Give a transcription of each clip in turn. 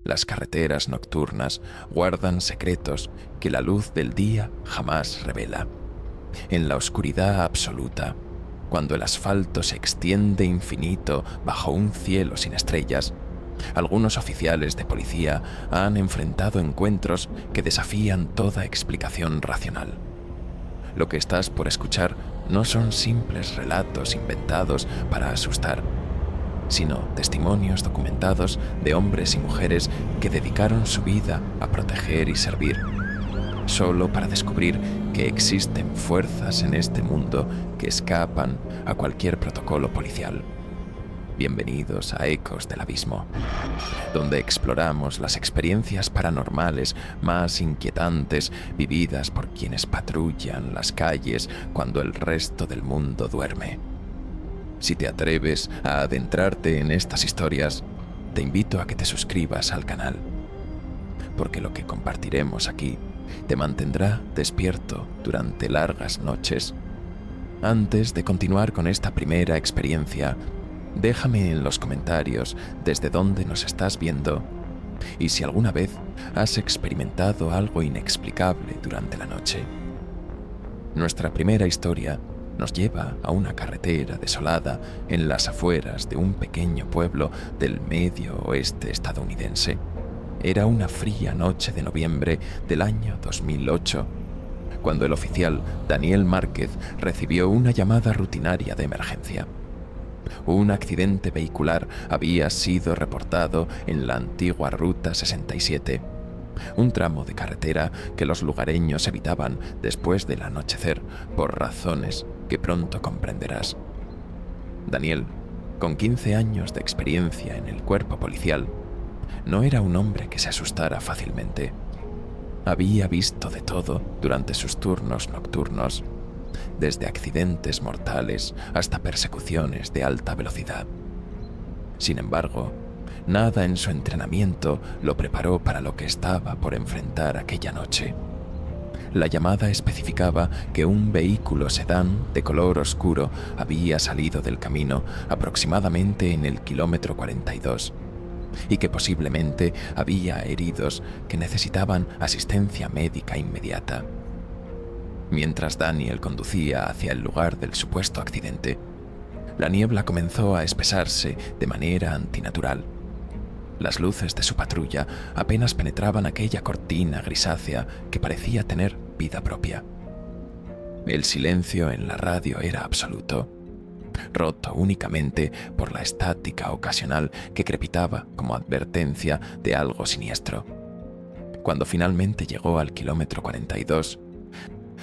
Las carreteras nocturnas guardan secretos que la luz del día jamás revela. En la oscuridad absoluta, cuando el asfalto se extiende infinito bajo un cielo sin estrellas, algunos oficiales de policía han enfrentado encuentros que desafían toda explicación racional. Lo que estás por escuchar no son simples relatos inventados para asustar, sino testimonios documentados de hombres y mujeres que dedicaron su vida a proteger y servir, solo para descubrir que existen fuerzas en este mundo que escapan a cualquier protocolo policial. Bienvenidos a Ecos del Abismo, donde exploramos las experiencias paranormales más inquietantes vividas por quienes patrullan las calles cuando el resto del mundo duerme. Si te atreves a adentrarte en estas historias, te invito a que te suscribas al canal, porque lo que compartiremos aquí te mantendrá despierto durante largas noches. Antes de continuar con esta primera experiencia, déjame en los comentarios desde dónde nos estás viendo y si alguna vez has experimentado algo inexplicable durante la noche. Nuestra primera historia nos lleva a una carretera desolada en las afueras de un pequeño pueblo del medio oeste estadounidense. Era una fría noche de noviembre del año 2008, cuando el oficial Daniel Márquez recibió una llamada rutinaria de emergencia. Un accidente vehicular había sido reportado en la antigua Ruta 67, un tramo de carretera que los lugareños evitaban después del anochecer por razones que pronto comprenderás. Daniel, con 15 años de experiencia en el cuerpo policial, no era un hombre que se asustara fácilmente. Había visto de todo durante sus turnos nocturnos, desde accidentes mortales hasta persecuciones de alta velocidad. Sin embargo, nada en su entrenamiento lo preparó para lo que estaba por enfrentar aquella noche. La llamada especificaba que un vehículo sedán de color oscuro había salido del camino aproximadamente en el kilómetro 42 y que posiblemente había heridos que necesitaban asistencia médica inmediata. Mientras Daniel conducía hacia el lugar del supuesto accidente, la niebla comenzó a espesarse de manera antinatural. Las luces de su patrulla apenas penetraban aquella cortina grisácea que parecía tener vida propia. El silencio en la radio era absoluto, roto únicamente por la estática ocasional que crepitaba como advertencia de algo siniestro. Cuando finalmente llegó al kilómetro 42,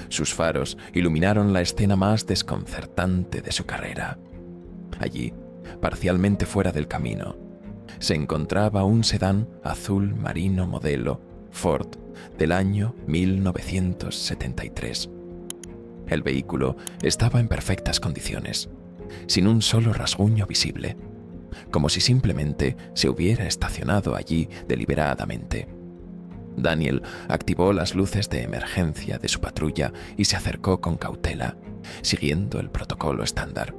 sus faros iluminaron la escena más desconcertante de su carrera. Allí, parcialmente fuera del camino, se encontraba un sedán azul marino modelo Ford del año 1973. El vehículo estaba en perfectas condiciones, sin un solo rasguño visible, como si simplemente se hubiera estacionado allí deliberadamente. Daniel activó las luces de emergencia de su patrulla y se acercó con cautela, siguiendo el protocolo estándar.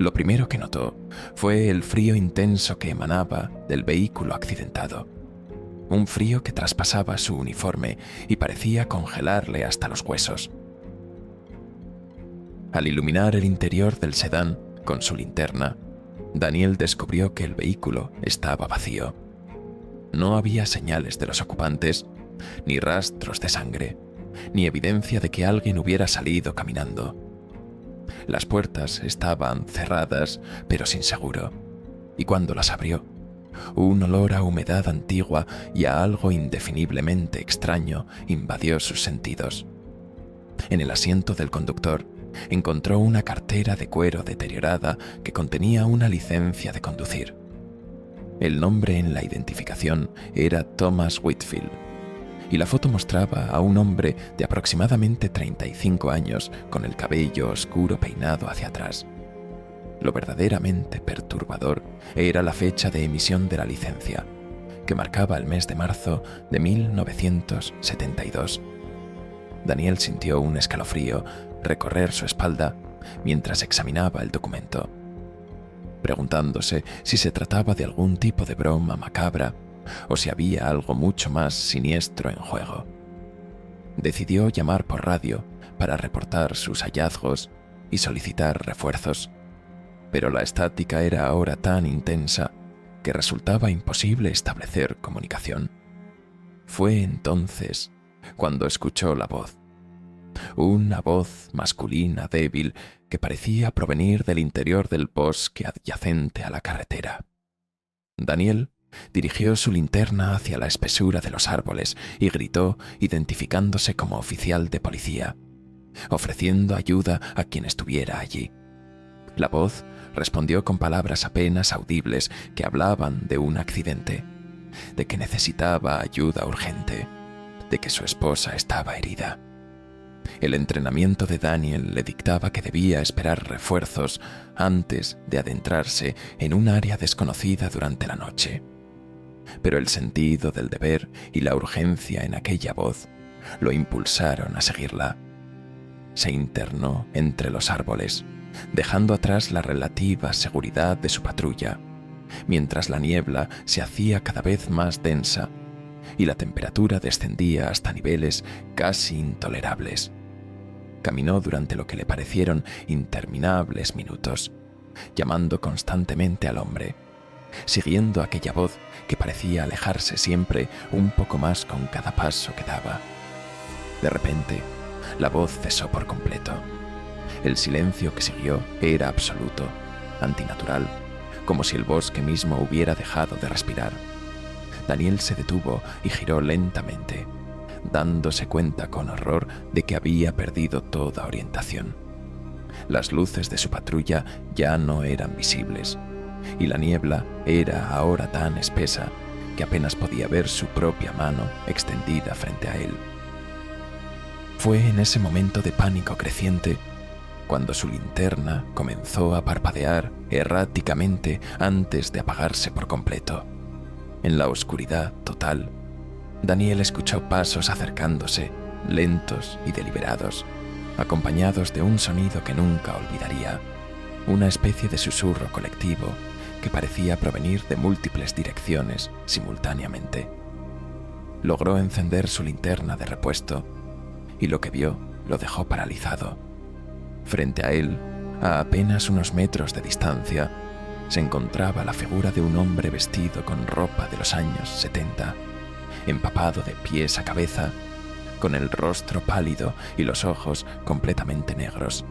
Lo primero que notó fue el frío intenso que emanaba del vehículo accidentado. Un frío que traspasaba su uniforme y parecía congelarle hasta los huesos. Al iluminar el interior del sedán con su linterna, Daniel descubrió que el vehículo estaba vacío. No había señales de los ocupantes, ni rastros de sangre, ni evidencia de que alguien hubiera salido caminando. Las puertas estaban cerradas, pero sin seguro, y cuando las abrió, un olor a humedad antigua y a algo indefiniblemente extraño invadió sus sentidos. En el asiento del conductor encontró una cartera de cuero deteriorada que contenía una licencia de conducir. El nombre en la identificación era Thomas Whitfield, y la foto mostraba a un hombre de aproximadamente 35 años con el cabello oscuro peinado hacia atrás. Lo verdaderamente perturbador era la fecha de emisión de la licencia, que marcaba el mes de marzo de 1972. Daniel sintió un escalofrío recorrer su espalda mientras examinaba el documento. Preguntándose si se trataba de algún tipo de broma macabra, o si había algo mucho más siniestro en juego. Decidió llamar por radio para reportar sus hallazgos y solicitar refuerzos, pero la estática era ahora tan intensa que resultaba imposible establecer comunicación. Fue entonces cuando escuchó la voz. Una voz masculina débil que parecía provenir del interior del bosque adyacente a la carretera. Daniel dirigió su linterna hacia la espesura de los árboles y gritó, identificándose como oficial de policía, ofreciendo ayuda a quien estuviera allí. La voz respondió con palabras apenas audibles que hablaban de un accidente, de que necesitaba ayuda urgente, de que su esposa estaba herida. El entrenamiento de Daniel le dictaba que debía esperar refuerzos antes de adentrarse en un área desconocida durante la noche. Pero el sentido del deber y la urgencia en aquella voz lo impulsaron a seguirla. Se internó entre los árboles, dejando atrás la relativa seguridad de su patrulla, mientras la niebla se hacía cada vez más densa y la temperatura descendía hasta niveles casi intolerables. Caminó durante lo que le parecieron interminables minutos, llamando constantemente al hombre, siguiendo aquella voz que parecía alejarse siempre un poco más con cada paso que daba. De repente, la voz cesó por completo. El silencio que siguió era absoluto, antinatural, como si el bosque mismo hubiera dejado de respirar. Daniel se detuvo y giró lentamente, dándose cuenta con horror de que había perdido toda orientación. Las luces de su patrulla ya no eran visibles, y la niebla era ahora tan espesa que apenas podía ver su propia mano extendida frente a él. Fue en ese momento de pánico creciente cuando su linterna comenzó a parpadear erráticamente antes de apagarse por completo. En la oscuridad total, Daniel escuchó pasos acercándose, lentos y deliberados, acompañados de un sonido que nunca olvidaría, una especie de susurro colectivo que parecía provenir de múltiples direcciones simultáneamente. Logró encender su linterna de repuesto y lo que vio lo dejó paralizado. Frente a él, a apenas unos metros de distancia, se encontraba la figura de un hombre vestido con ropa de los años 70, empapado de pies a cabeza, con el rostro pálido y los ojos completamente negros.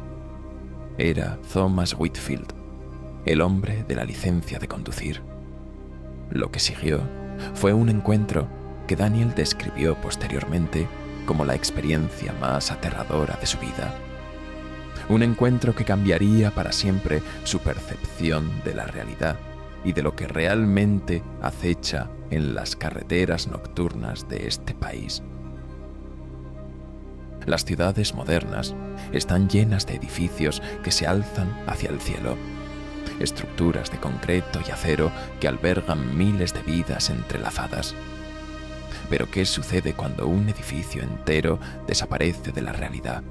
Era Thomas Whitfield, el hombre de la licencia de conducir. Lo que siguió fue un encuentro que Daniel describió posteriormente como la experiencia más aterradora de su vida. Un encuentro que cambiaría para siempre su percepción de la realidad y de lo que realmente acecha en las carreteras nocturnas de este país. Las ciudades modernas están llenas de edificios que se alzan hacia el cielo, estructuras de concreto y acero que albergan miles de vidas entrelazadas. Pero ¿qué sucede cuando un edificio entero desaparece de la realidad?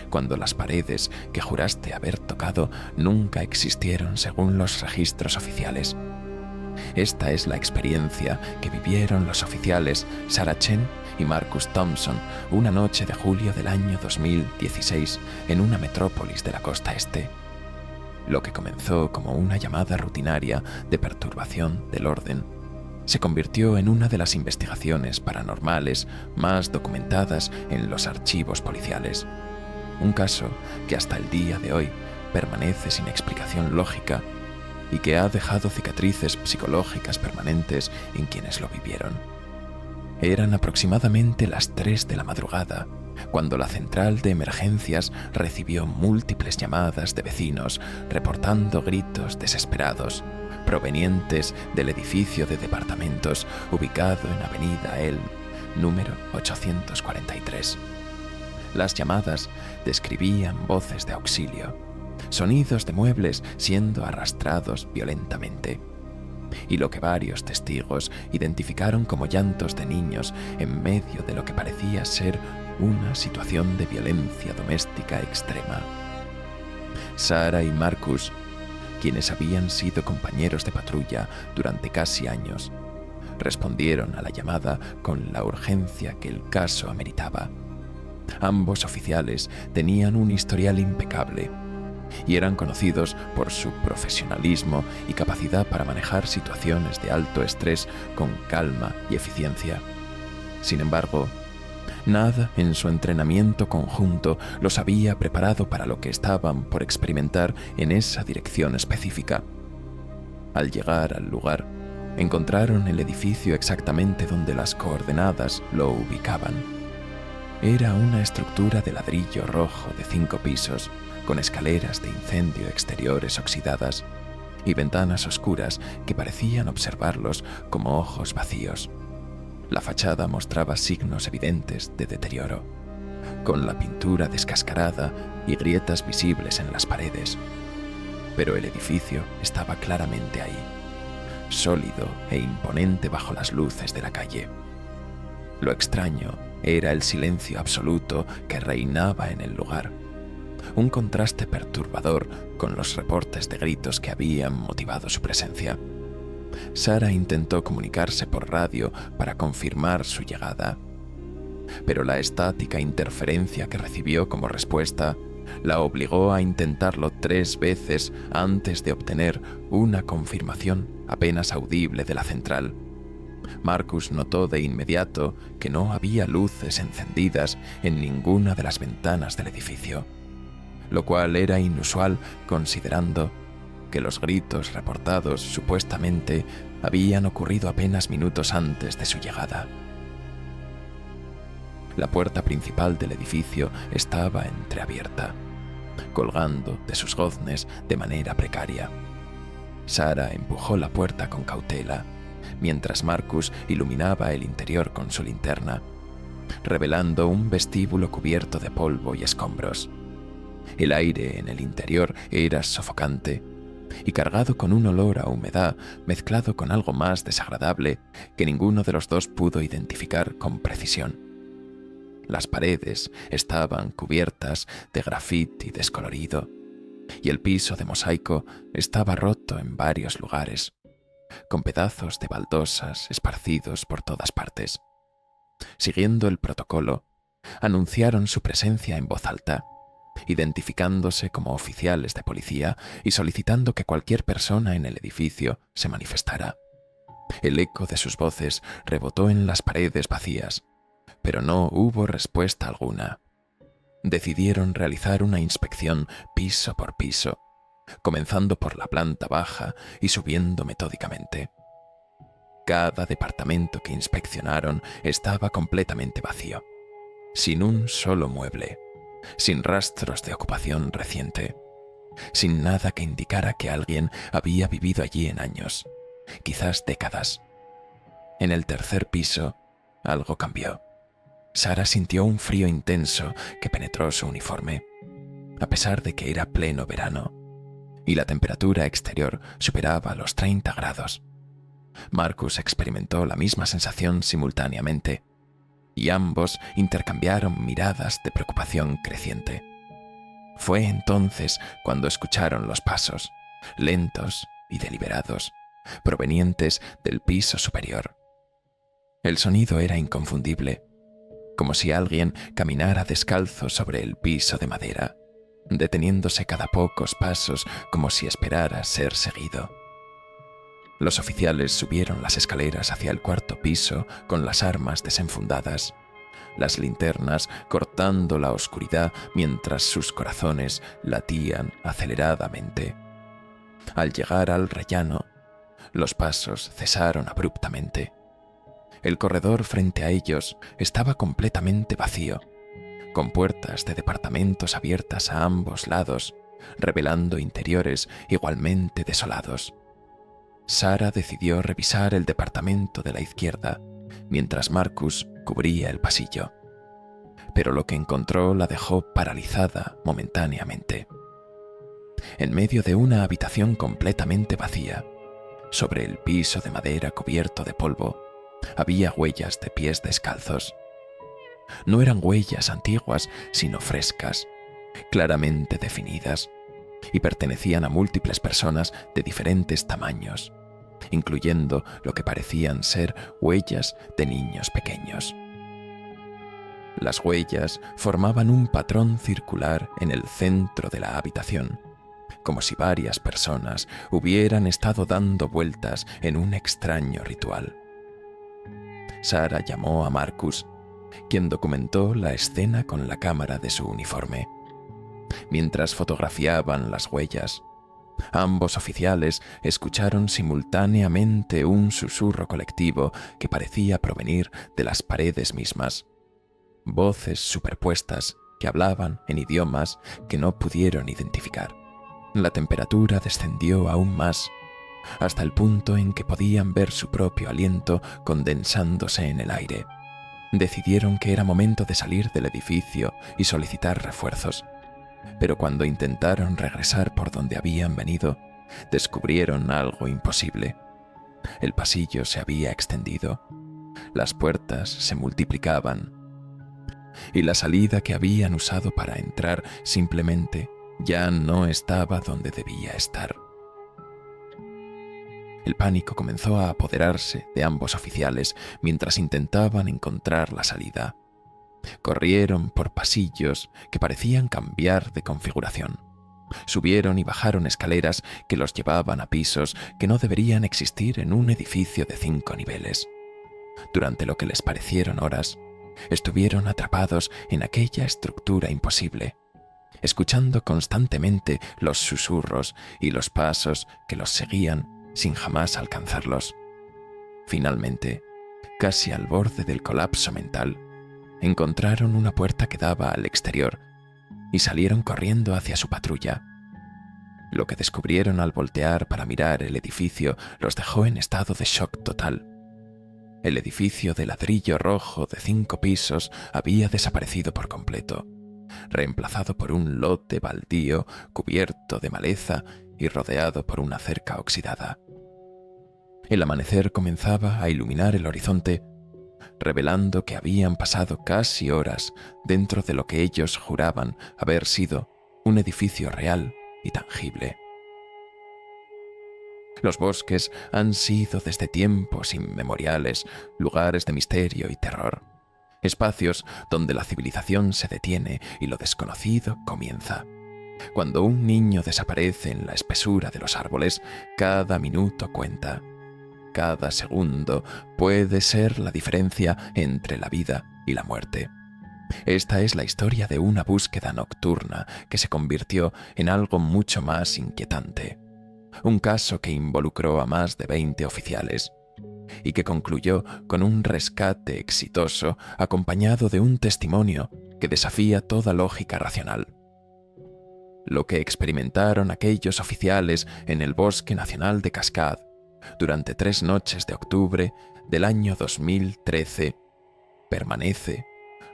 Cuando las paredes que juraste haber tocado nunca existieron según los registros oficiales. Esta es la experiencia que vivieron los oficiales Sarah Chen y Marcus Thompson una noche de julio del año 2016 en una metrópolis de la costa este. Lo que comenzó como una llamada rutinaria de perturbación del orden se convirtió en una de las investigaciones paranormales más documentadas en los archivos policiales. Un caso que hasta el día de hoy permanece sin explicación lógica y que ha dejado cicatrices psicológicas permanentes en quienes lo vivieron. Eran aproximadamente las 3 de la madrugada cuando la central de emergencias recibió múltiples llamadas de vecinos reportando gritos desesperados provenientes del edificio de departamentos ubicado en Avenida Elm, número 843. Las llamadas describían voces de auxilio, sonidos de muebles siendo arrastrados violentamente, y lo que varios testigos identificaron como llantos de niños en medio de lo que parecía ser una situación de violencia doméstica extrema. Sarah y Marcus, quienes habían sido compañeros de patrulla durante casi años, respondieron a la llamada con la urgencia que el caso ameritaba. Ambos oficiales tenían un historial impecable y eran conocidos por su profesionalismo y capacidad para manejar situaciones de alto estrés con calma y eficiencia. Sin embargo, nada en su entrenamiento conjunto los había preparado para lo que estaban por experimentar en esa dirección específica. Al llegar al lugar, encontraron el edificio exactamente donde las coordenadas lo ubicaban. Era una estructura de ladrillo rojo de 5 pisos, con escaleras de incendio exteriores oxidadas y ventanas oscuras que parecían observarlos como ojos vacíos. La fachada mostraba signos evidentes de deterioro, con la pintura descascarada y grietas visibles en las paredes. Pero el edificio estaba claramente ahí, sólido e imponente bajo las luces de la calle. Lo extraño era el silencio absoluto que reinaba en el lugar, un contraste perturbador con los reportes de gritos que habían motivado su presencia. Sara intentó comunicarse por radio para confirmar su llegada, pero la estática interferencia que recibió como respuesta la obligó a intentarlo 3 veces antes de obtener una confirmación apenas audible de la central. Marcus notó de inmediato que no había luces encendidas en ninguna de las ventanas del edificio, lo cual era inusual considerando que los gritos reportados supuestamente habían ocurrido apenas minutos antes de su llegada. La puerta principal del edificio estaba entreabierta, colgando de sus goznes de manera precaria. Sara empujó la puerta con cautela, mientras Marcus iluminaba el interior con su linterna, revelando un vestíbulo cubierto de polvo y escombros. El aire en el interior era sofocante y cargado con un olor a humedad mezclado con algo más desagradable que ninguno de los dos pudo identificar con precisión. Las paredes estaban cubiertas de grafiti descolorido y el piso de mosaico estaba roto en varios lugares, con pedazos de baldosas esparcidos por todas partes. Siguiendo el protocolo, anunciaron su presencia en voz alta, identificándose como oficiales de policía y solicitando que cualquier persona en el edificio se manifestara. El eco de sus voces rebotó en las paredes vacías, pero no hubo respuesta alguna. Decidieron realizar una inspección piso por piso, comenzando por la planta baja y subiendo metódicamente. Cada departamento que inspeccionaron estaba completamente vacío, sin un solo mueble, sin rastros de ocupación reciente, sin nada que indicara que alguien había vivido allí en años, quizás décadas. En el tercer piso, algo cambió. Sara sintió un frío intenso que penetró su uniforme, a pesar de que era pleno verano, y la temperatura exterior superaba los 30 grados. Marcus experimentó la misma sensación simultáneamente, y ambos intercambiaron miradas de preocupación creciente. Fue entonces cuando escucharon los pasos, lentos y deliberados, provenientes del piso superior. El sonido era inconfundible, como si alguien caminara descalzo sobre el piso de madera, deteniéndose cada pocos pasos como si esperara ser seguido. Los oficiales subieron las escaleras hacia el 4º piso con las armas desenfundadas, las linternas cortando la oscuridad mientras sus corazones latían aceleradamente. Al llegar al rellano, los pasos cesaron abruptamente. El corredor frente a ellos estaba completamente vacío, con puertas de departamentos abiertas a ambos lados, revelando interiores igualmente desolados. Sara decidió revisar el departamento de la izquierda, mientras Marcus cubría el pasillo. Pero lo que encontró la dejó paralizada momentáneamente. En medio de una habitación completamente vacía, sobre el piso de madera cubierto de polvo, había huellas de pies descalzos. No eran huellas antiguas, sino frescas, claramente definidas, y pertenecían a múltiples personas de diferentes tamaños, incluyendo lo que parecían ser huellas de niños pequeños. Las huellas formaban un patrón circular en el centro de la habitación, como si varias personas hubieran estado dando vueltas en un extraño ritual. Sarah llamó a Marcus, quien documentó la escena con la cámara de su uniforme. Mientras fotografiaban las huellas, ambos oficiales escucharon simultáneamente un susurro colectivo que parecía provenir de las paredes mismas. Voces superpuestas que hablaban en idiomas que no pudieron identificar. La temperatura descendió aún más, hasta el punto en que podían ver su propio aliento condensándose en el aire. Decidieron que era momento de salir del edificio y solicitar refuerzos. Pero cuando intentaron regresar por donde habían venido, descubrieron algo imposible. El pasillo se había extendido, las puertas se multiplicaban, y la salida que habían usado para entrar simplemente ya no estaba donde debía estar. El pánico comenzó a apoderarse de ambos oficiales mientras intentaban encontrar la salida. Corrieron por pasillos que parecían cambiar de configuración. Subieron y bajaron escaleras que los llevaban a pisos que no deberían existir en un edificio de 5 niveles. Durante lo que les parecieron horas, estuvieron atrapados en aquella estructura imposible, escuchando constantemente los susurros y los pasos que los seguían sin jamás alcanzarlos. Finalmente, casi al borde del colapso mental, encontraron una puerta que daba al exterior y salieron corriendo hacia su patrulla. Lo que descubrieron al voltear para mirar el edificio los dejó en estado de shock total. El edificio de ladrillo rojo de 5 pisos había desaparecido por completo, reemplazado por un lote baldío cubierto de maleza y rodeado por una cerca oxidada. El amanecer comenzaba a iluminar el horizonte, revelando que habían pasado casi horas dentro de lo que ellos juraban haber sido un edificio real y tangible. Los bosques han sido desde tiempos inmemoriales lugares de misterio y terror, espacios donde la civilización se detiene y lo desconocido comienza. Cuando un niño desaparece en la espesura de los árboles, cada minuto cuenta. Cada segundo puede ser la diferencia entre la vida y la muerte. Esta es la historia de una búsqueda nocturna que se convirtió en algo mucho más inquietante. Un caso que involucró a más de 20 oficiales y que concluyó con un rescate exitoso acompañado de un testimonio que desafía toda lógica racional. Lo que experimentaron aquellos oficiales en el Bosque Nacional de Cascade durante 3 noches de octubre del año 2013 permanece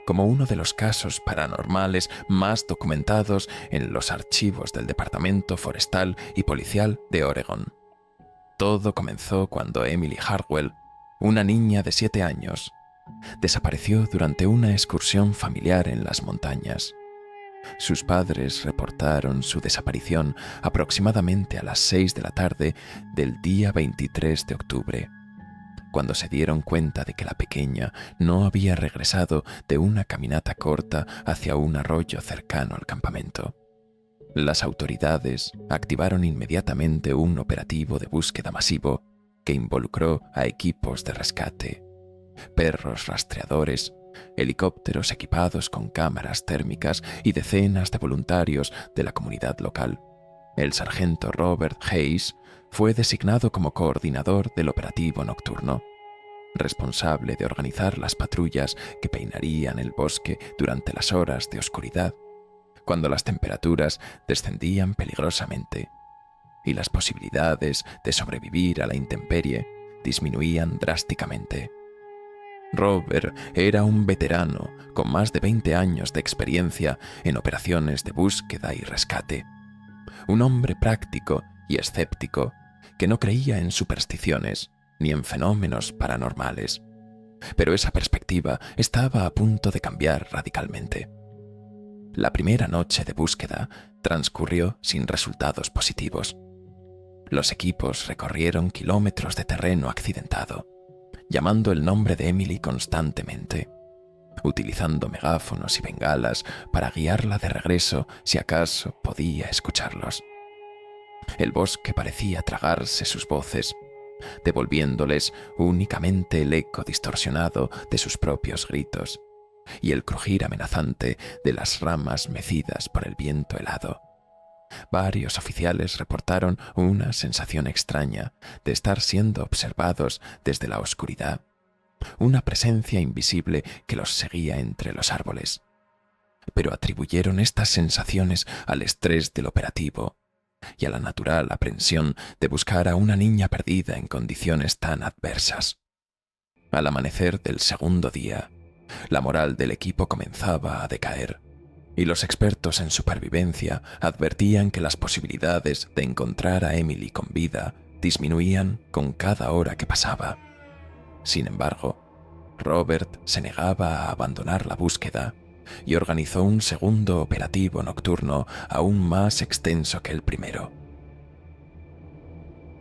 como uno de los casos paranormales más documentados en los archivos del Departamento Forestal y Policial de Oregón. Todo comenzó cuando Emily Hartwell, una niña de 7 años, desapareció durante una excursión familiar en las montañas. Sus padres reportaron su desaparición aproximadamente a las 6 de la tarde del día 23 de octubre, cuando se dieron cuenta de que la pequeña no había regresado de una caminata corta hacia un arroyo cercano al campamento. Las autoridades activaron inmediatamente un operativo de búsqueda masivo que involucró a equipos de rescate, perros rastreadores, helicópteros equipados con cámaras térmicas y decenas de voluntarios de la comunidad local. El sargento Robert Hayes fue designado como coordinador del operativo nocturno, responsable de organizar las patrullas que peinarían el bosque durante las horas de oscuridad, cuando las temperaturas descendían peligrosamente y las posibilidades de sobrevivir a la intemperie disminuían drásticamente. Robert era un veterano con más de 20 años de experiencia en operaciones de búsqueda y rescate. Un hombre práctico y escéptico que no creía en supersticiones ni en fenómenos paranormales. Pero esa perspectiva estaba a punto de cambiar radicalmente. La primera noche de búsqueda transcurrió sin resultados positivos. Los equipos recorrieron kilómetros de terreno accidentado, llamando el nombre de Emily constantemente, utilizando megáfonos y bengalas para guiarla de regreso si acaso podía escucharlos. El bosque parecía tragarse sus voces, devolviéndoles únicamente el eco distorsionado de sus propios gritos y el crujir amenazante de las ramas mecidas por el viento helado. Varios oficiales reportaron una sensación extraña de estar siendo observados desde la oscuridad, una presencia invisible que los seguía entre los árboles. Pero atribuyeron estas sensaciones al estrés del operativo y a la natural aprensión de buscar a una niña perdida en condiciones tan adversas. Al amanecer del segundo día, la moral del equipo comenzaba a decaer, y los expertos en supervivencia advertían que las posibilidades de encontrar a Emily con vida disminuían con cada hora que pasaba. Sin embargo, Robert se negaba a abandonar la búsqueda y organizó un segundo operativo nocturno aún más extenso que el primero.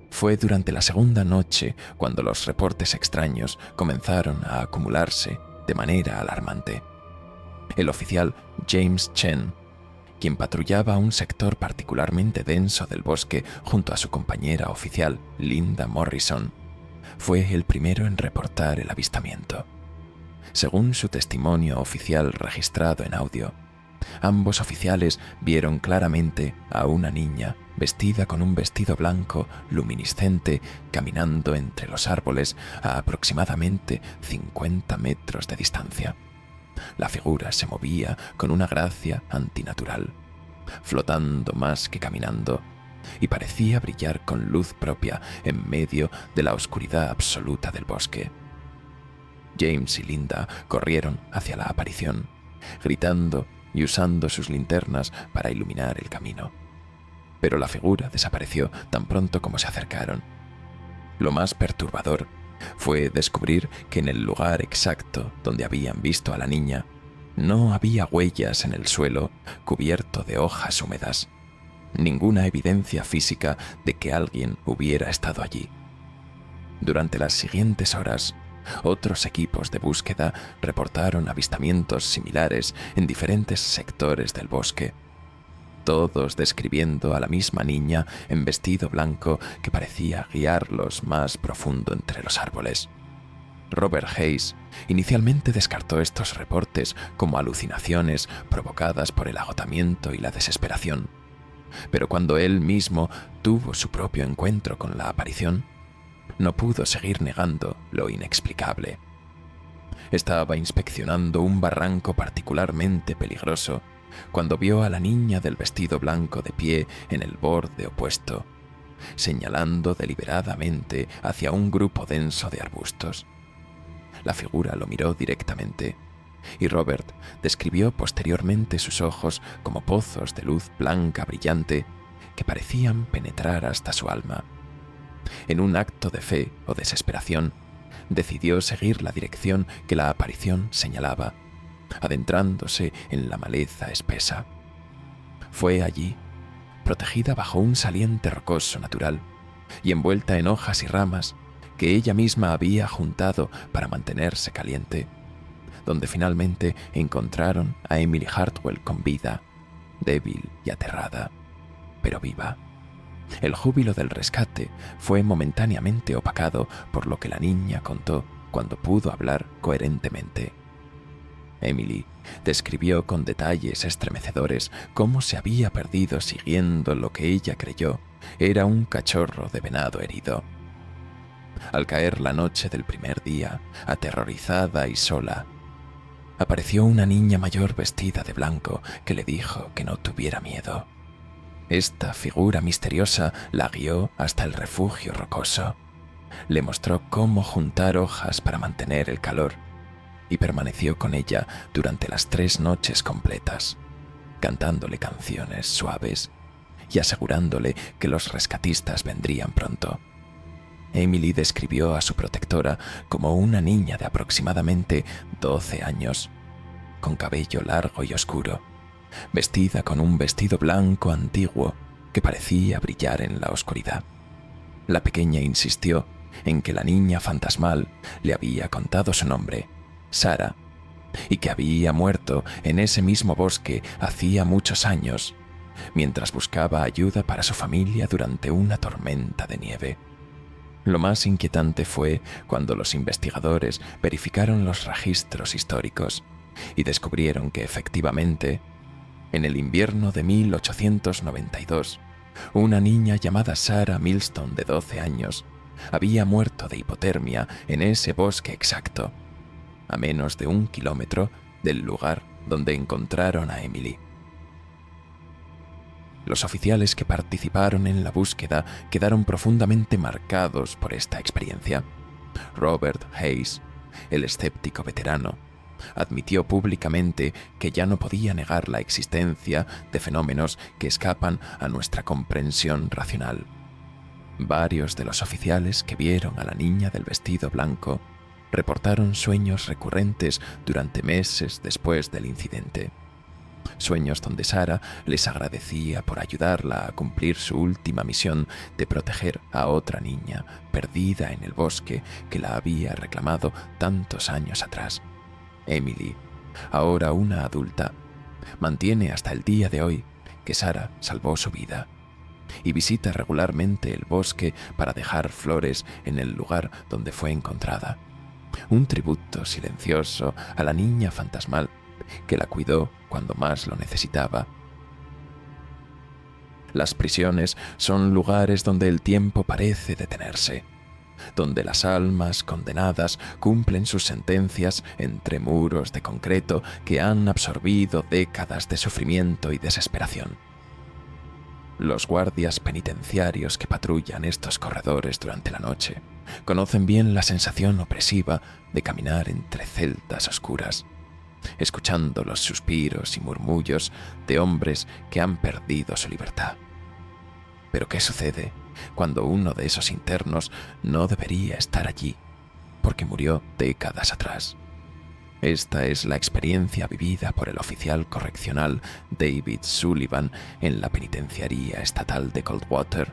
Fue durante la segunda noche cuando los reportes extraños comenzaron a acumularse de manera alarmante. El oficial James Chen, quien patrullaba un sector particularmente denso del bosque junto a su compañera oficial Linda Morrison, fue el primero en reportar el avistamiento. Según su testimonio oficial registrado en audio, ambos oficiales vieron claramente a una niña vestida con un vestido blanco luminiscente caminando entre los árboles a aproximadamente 50 metros de distancia. La figura se movía con una gracia antinatural, flotando más que caminando, y parecía brillar con luz propia en medio de la oscuridad absoluta del bosque. James y Linda corrieron hacia la aparición, gritando y usando sus linternas para iluminar el camino. Pero la figura desapareció tan pronto como se acercaron. Lo más perturbador fue descubrir que en el lugar exacto donde habían visto a la niña no había huellas en el suelo cubierto de hojas húmedas, ninguna evidencia física de que alguien hubiera estado allí. Durante las siguientes horas, otros equipos de búsqueda reportaron avistamientos similares en diferentes sectores del bosque, todos describiendo a la misma niña en vestido blanco que parecía guiarlos más profundo entre los árboles. Robert Hayes inicialmente descartó estos reportes como alucinaciones provocadas por el agotamiento y la desesperación, pero cuando él mismo tuvo su propio encuentro con la aparición, no pudo seguir negando lo inexplicable. Estaba inspeccionando un barranco particularmente peligroso cuando vio a la niña del vestido blanco de pie en el borde opuesto, señalando deliberadamente hacia un grupo denso de arbustos. La figura lo miró directamente, y Robert describió posteriormente sus ojos como pozos de luz blanca brillante que parecían penetrar hasta su alma. En un acto de fe o desesperación, decidió seguir la dirección que la aparición señalaba, adentrándose en la maleza espesa. Fue allí, protegida bajo un saliente rocoso natural y envuelta en hojas y ramas que ella misma había juntado para mantenerse caliente, donde finalmente encontraron a Emily Hartwell con vida, débil y aterrada, pero viva. El júbilo del rescate fue momentáneamente opacado por lo que la niña contó cuando pudo hablar coherentemente. Emily describió con detalles estremecedores cómo se había perdido siguiendo lo que ella creyó era un cachorro de venado herido. Al caer la noche del primer día, aterrorizada y sola, apareció una niña mayor vestida de blanco que le dijo que no tuviera miedo. Esta figura misteriosa la guió hasta el refugio rocoso. Le mostró cómo juntar hojas para mantener el calor y permaneció con ella durante las 3 noches completas, cantándole canciones suaves y asegurándole que los rescatistas vendrían pronto. Emily describió a su protectora como una niña de aproximadamente 12 años, con cabello largo y oscuro, vestida con un vestido blanco antiguo que parecía brillar en la oscuridad. La pequeña insistió en que la niña fantasmal le había contado su nombre, Sarah, y que había muerto en ese mismo bosque hacía muchos años, mientras buscaba ayuda para su familia durante una tormenta de nieve. Lo más inquietante fue cuando los investigadores verificaron los registros históricos y descubrieron que efectivamente, en el invierno de 1892, una niña llamada Sarah Milston de 12 años había muerto de hipotermia en ese bosque exacto, a menos de 1 kilómetro del lugar donde encontraron a Emily. Los oficiales que participaron en la búsqueda quedaron profundamente marcados por esta experiencia. Robert Hayes, el escéptico veterano, admitió públicamente que ya no podía negar la existencia de fenómenos que escapan a nuestra comprensión racional. Varios de los oficiales que vieron a la niña del vestido blanco reportaron sueños recurrentes durante meses después del incidente. Sueños donde Sarah les agradecía por ayudarla a cumplir su última misión de proteger a otra niña perdida en el bosque que la había reclamado tantos años atrás. Emily, ahora una adulta, mantiene hasta el día de hoy que Sarah salvó su vida y visita regularmente el bosque para dejar flores en el lugar donde fue encontrada. Un tributo silencioso a la niña fantasmal que la cuidó cuando más lo necesitaba. Las prisiones son lugares donde el tiempo parece detenerse, donde las almas condenadas cumplen sus sentencias entre muros de concreto que han absorbido décadas de sufrimiento y desesperación. Los guardias penitenciarios que patrullan estos corredores durante la noche conocen bien la sensación opresiva de caminar entre celdas oscuras, escuchando los suspiros y murmullos de hombres que han perdido su libertad. Pero ¿qué sucede cuando uno de esos internos no debería estar allí, porque murió décadas atrás? Esta es la experiencia vivida por el oficial correccional David Sullivan en la penitenciaría estatal de Coldwater.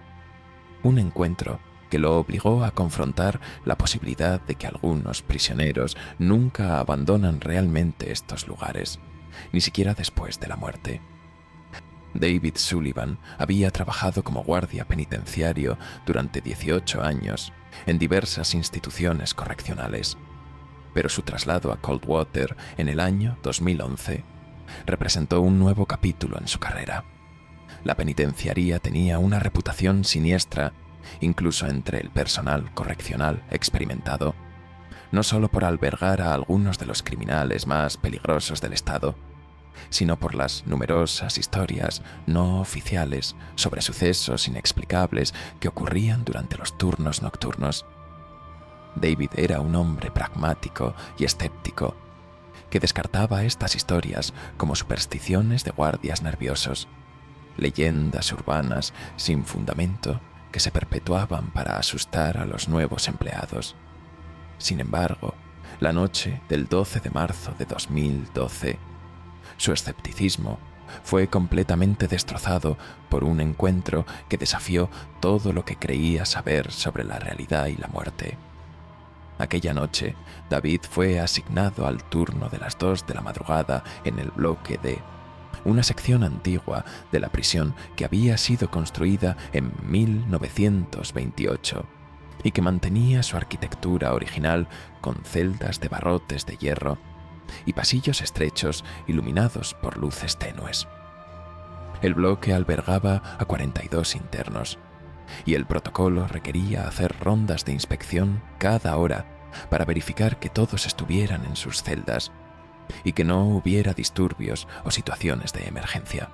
Un encuentro que lo obligó a confrontar la posibilidad de que algunos prisioneros nunca abandonan realmente estos lugares, ni siquiera después de la muerte. David Sullivan había trabajado como guardia penitenciario durante 18 años en diversas instituciones correccionales, pero su traslado a Coldwater en el año 2011 representó un nuevo capítulo en su carrera. La penitenciaría tenía una reputación siniestra, incluso entre el personal correccional experimentado, no solo por albergar a algunos de los criminales más peligrosos del estado, sino por las numerosas historias no oficiales sobre sucesos inexplicables que ocurrían durante los turnos nocturnos. David era un hombre pragmático y escéptico, que descartaba estas historias como supersticiones de guardias nerviosos, leyendas urbanas sin fundamento que se perpetuaban para asustar a los nuevos empleados. Sin embargo, la noche del 12 de marzo de 2012, su escepticismo fue completamente destrozado por un encuentro que desafió todo lo que creía saber sobre la realidad y la muerte. Aquella noche, David fue asignado al turno de las 2 de la madrugada en el bloque D, una sección antigua de la prisión que había sido construida en 1928 y que mantenía su arquitectura original con celdas de barrotes de hierro y pasillos estrechos iluminados por luces tenues. El bloque albergaba a 42 internos, y el protocolo requería hacer rondas de inspección cada hora para verificar que todos estuvieran en sus celdas y que no hubiera disturbios o situaciones de emergencia.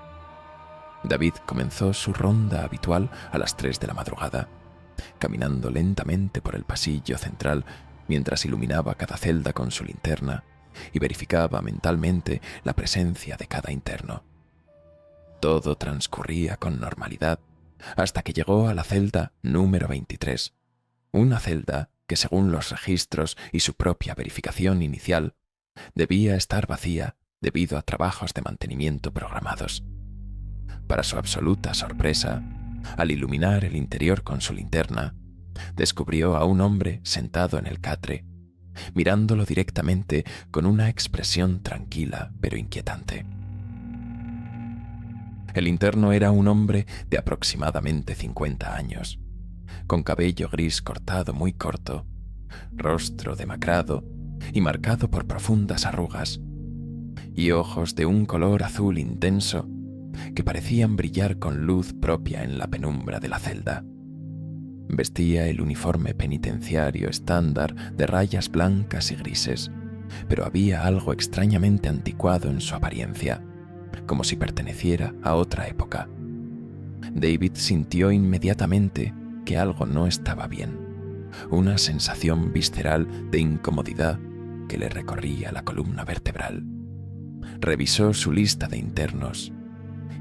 David comenzó su ronda habitual a las 3 de la madrugada, caminando lentamente por el pasillo central mientras iluminaba cada celda con su linterna y verificaba mentalmente la presencia de cada interno. Todo transcurría con normalidad hasta que llegó a la celda número 23, una celda que, según los registros y su propia verificación inicial, debía estar vacía debido a trabajos de mantenimiento programados. Para su absoluta sorpresa, al iluminar el interior con su linterna, descubrió a un hombre sentado en el catre, mirándolo directamente con una expresión tranquila pero inquietante. El interno era un hombre de aproximadamente 50 años, con cabello gris cortado muy corto, rostro demacrado y marcado por profundas arrugas, y ojos de un color azul intenso que parecían brillar con luz propia en la penumbra de la celda. Vestía el uniforme penitenciario estándar de rayas blancas y grises, pero había algo extrañamente anticuado en su apariencia, como si perteneciera a otra época. David sintió inmediatamente que algo no estaba bien, una sensación visceral de incomodidad que le recorría la columna vertebral. Revisó su lista de internos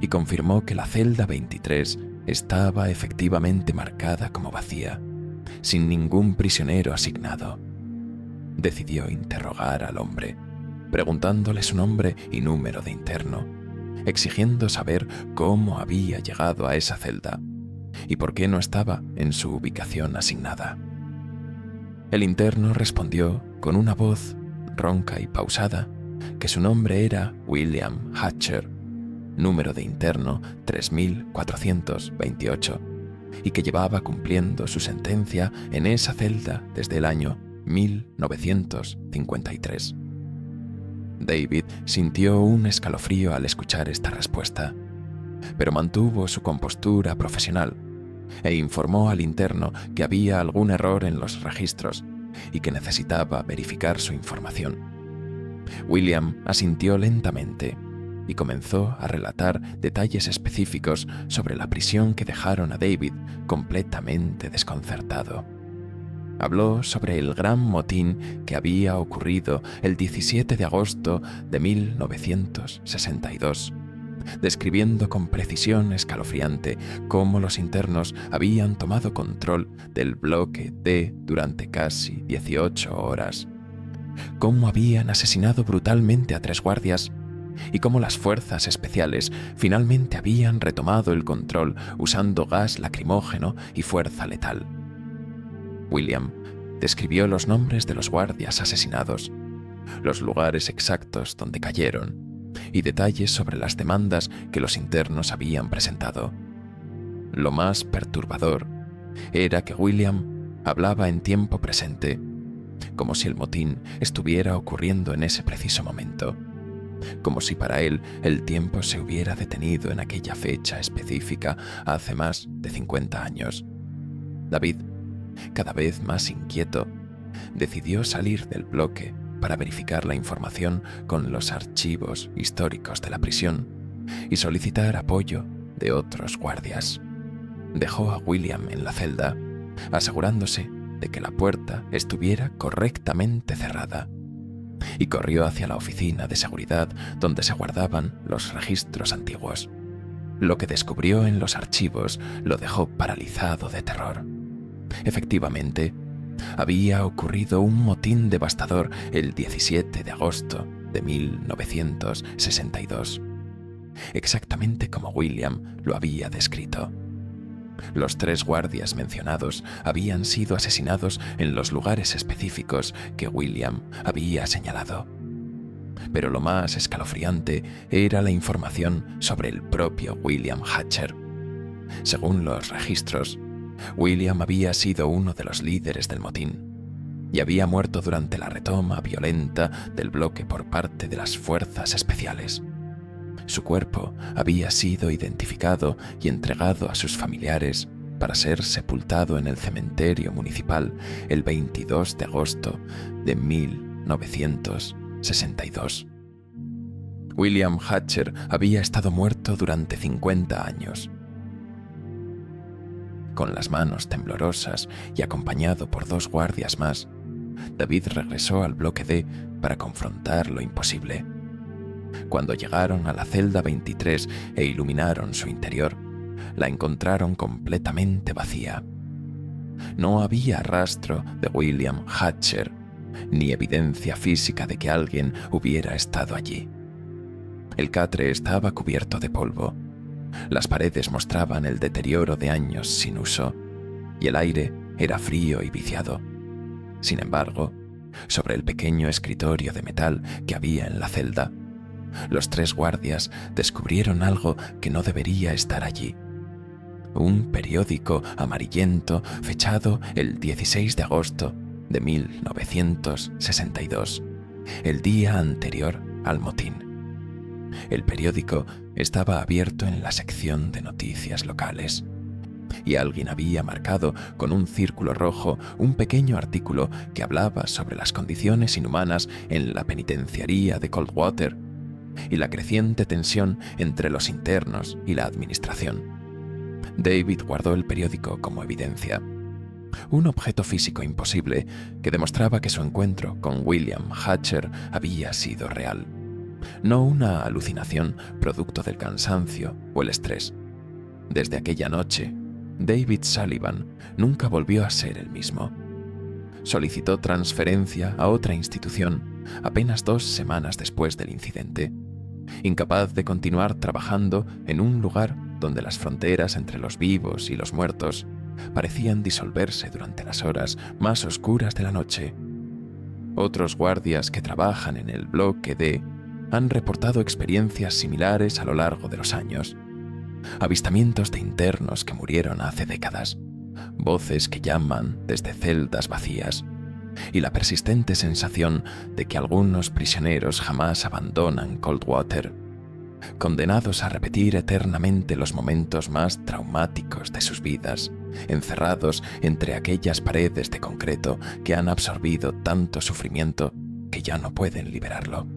y confirmó que la celda 23 estaba efectivamente marcada como vacía, sin ningún prisionero asignado. Decidió interrogar al hombre, preguntándole su nombre y número de interno, exigiendo saber cómo había llegado a esa celda y por qué no estaba en su ubicación asignada. El interno respondió con una voz ronca y pausada que su nombre era William Hatcher, número de interno 3428, y que llevaba cumpliendo su sentencia en esa celda desde el año 1953. David sintió un escalofrío al escuchar esta respuesta, pero mantuvo su compostura profesional e informó al interno que había algún error en los registros y que necesitaba verificar su información. William asintió lentamente y comenzó a relatar detalles específicos sobre la prisión que dejaron a David completamente desconcertado. Habló sobre el gran motín que había ocurrido el 17 de agosto de 1962, describiendo con precisión escalofriante cómo los internos habían tomado control del bloque D durante casi 18 horas, cómo habían asesinado brutalmente a 3 guardias y cómo las fuerzas especiales finalmente habían retomado el control usando gas lacrimógeno y fuerza letal. William describió los nombres de los guardias asesinados, los lugares exactos donde cayeron y detalles sobre las demandas que los internos habían presentado. Lo más perturbador era que William hablaba en tiempo presente, como si el motín estuviera ocurriendo en ese preciso momento, como si para él el tiempo se hubiera detenido en aquella fecha específica hace más de 50 años. David, cada vez más inquieto, decidió salir del bloque para verificar la información con los archivos históricos de la prisión y solicitar apoyo de otros guardias. Dejó a William en la celda, asegurándose de que la puerta estuviera correctamente cerrada, y corrió hacia la oficina de seguridad donde se guardaban los registros antiguos. Lo que descubrió en los archivos lo dejó paralizado de terror. Efectivamente, había ocurrido un motín devastador el 17 de agosto de 1962, exactamente como William lo había descrito. Los 3 guardias mencionados habían sido asesinados en los lugares específicos que William había señalado. Pero lo más escalofriante era la información sobre el propio William Hatcher. Según los registros, William había sido uno de los líderes del motín y había muerto durante la retoma violenta del bloque por parte de las fuerzas especiales. Su cuerpo había sido identificado y entregado a sus familiares para ser sepultado en el cementerio municipal el 22 de agosto de 1962. William Hatcher había estado muerto durante 50 años. Con las manos temblorosas y acompañado por 2 guardias más, David regresó al bloque D para confrontar lo imposible. Cuando llegaron a la celda 23 e iluminaron su interior, la encontraron completamente vacía. No había rastro de William Hatcher, ni evidencia física de que alguien hubiera estado allí. El catre estaba cubierto de polvo. Las paredes mostraban el deterioro de años sin uso, y el aire era frío y viciado. Sin embargo, sobre el pequeño escritorio de metal que había en la celda, los 3 guardias descubrieron algo que no debería estar allí. Un periódico amarillento fechado el 16 de agosto de 1962, el día anterior al motín. El periódico estaba abierto en la sección de noticias locales y alguien había marcado con un círculo rojo un pequeño artículo que hablaba sobre las condiciones inhumanas en la penitenciaría de Coldwater y la creciente tensión entre los internos y la administración. David guardó el periódico como evidencia, un objeto físico imposible que demostraba que su encuentro con William Hatcher había sido real, no una alucinación producto del cansancio o el estrés. Desde aquella noche, David Sullivan nunca volvió a ser el mismo. Solicitó transferencia a otra institución apenas 2 semanas después del incidente, incapaz de continuar trabajando en un lugar donde las fronteras entre los vivos y los muertos parecían disolverse durante las horas más oscuras de la noche. Otros guardias que trabajan en el bloque D han reportado experiencias similares a lo largo de los años. Avistamientos de internos que murieron hace décadas, voces que llaman desde celdas vacías y la persistente sensación de que algunos prisioneros jamás abandonan Coldwater, condenados a repetir eternamente los momentos más traumáticos de sus vidas, encerrados entre aquellas paredes de concreto que han absorbido tanto sufrimiento que ya no pueden liberarlo.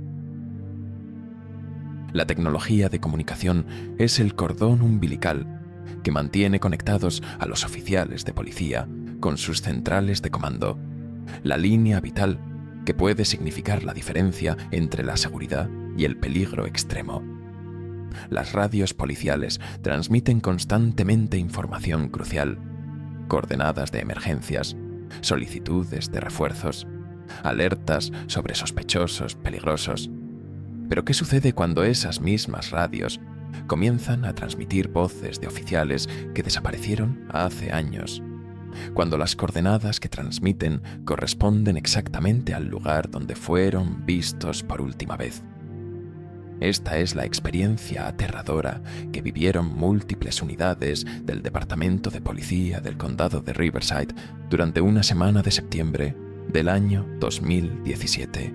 La tecnología de comunicación es el cordón umbilical que mantiene conectados a los oficiales de policía con sus centrales de comando, la línea vital que puede significar la diferencia entre la seguridad y el peligro extremo. Las radios policiales transmiten constantemente información crucial, coordenadas de emergencias, solicitudes de refuerzos, alertas sobre sospechosos peligrosos. Pero ¿qué sucede cuando esas mismas radios comienzan a transmitir voces de oficiales que desaparecieron hace años? Cuando las coordenadas que transmiten corresponden exactamente al lugar donde fueron vistos por última vez. Esta es la experiencia aterradora que vivieron múltiples unidades del Departamento de Policía del Condado de Riverside durante una semana de septiembre del año 2017.